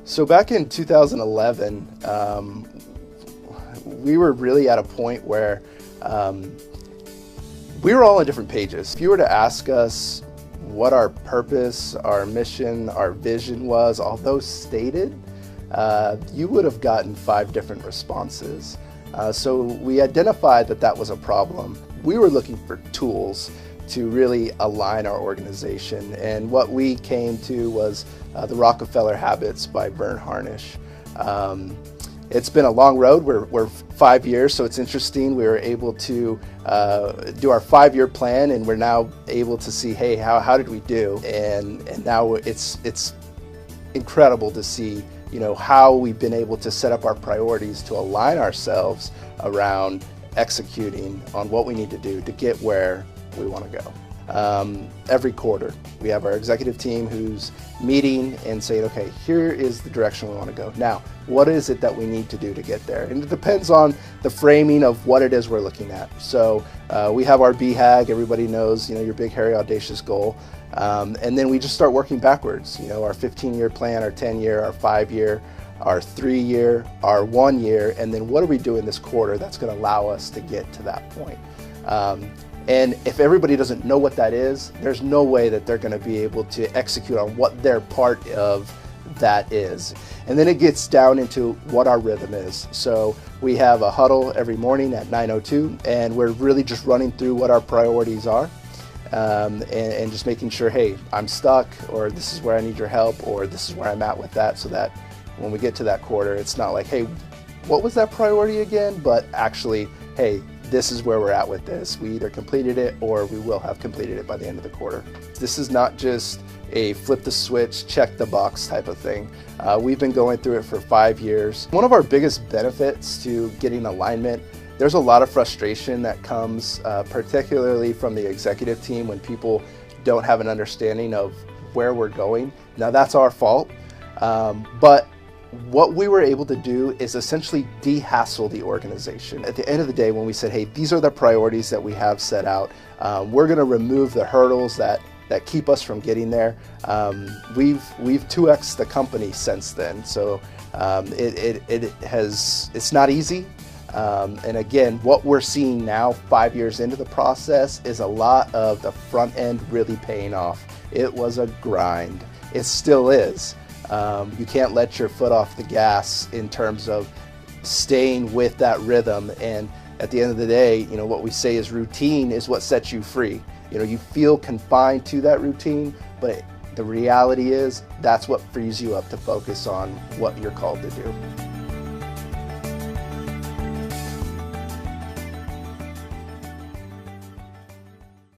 So back in 2011, we were really at a point where we were all on different pages. If you were to ask us what our purpose, our mission, our vision was, although stated, you would have gotten 5 different responses. So we identified that that was a problem. We were looking for tools to really align our organization, and what we came to was the Rockefeller Habits by Vern Harnish. It's been a long road. We're 5 years, so it's interesting. We were able to do our 5-year plan, and we're now able to see, hey, how did we do? And now it's incredible to see, you know, how we've been able to set up our priorities to align ourselves around executing on what we need to do to get where we want to go. Every quarter, we have our executive team who's meeting and saying, okay, here is the direction we want to go. Now, what is it that we need to do to get there? And it depends on the framing of what it is we're looking at. So we have our BHAG, everybody knows, you know, your big, hairy, audacious goal. And then we just start working backwards, you know, our 15-year plan, our 10-year, our 5-year, our 3-year, our 1-year, and then what are we doing this quarter that's going to allow us to get to that point? And if everybody doesn't know what that is, there's no way that they're going to be able to execute on what their part of that is. And then it gets down into what our rhythm is. So we have a huddle every morning at 9:02, and we're really just running through what our priorities are, and just making sure, hey, I'm stuck, or this is where I need your help, or this is where I'm at with that, so that when we get to that quarter, it's not like, hey, what was that priority again? But actually, hey, this is where we're at with this. We either completed it or we will have completed it by the end of the quarter. This is not just a flip the switch, check the box type of thing. We've been going through it for 5 years. One of our biggest benefits to getting alignment, there's a lot of frustration that comes particularly from the executive team when people don't have an understanding of where we're going. Now that's our fault, but what we were able to do is essentially de-hassle the organization. At the end of the day, when we said, hey, these are the priorities that we have set out, we're going to remove the hurdles that keep us from getting there. We've 2x'd the company since then, so it's not easy. And again, what we're seeing now, 5 years into the process, is a lot of the front end really paying off. It was a grind. It still is. You can't let your foot off the gas in terms of staying with that rhythm. And at the end of the day, you know, what we say is routine is what sets you free. You know, you feel confined to that routine, but the reality is that's what frees you up to focus on what you're called to do.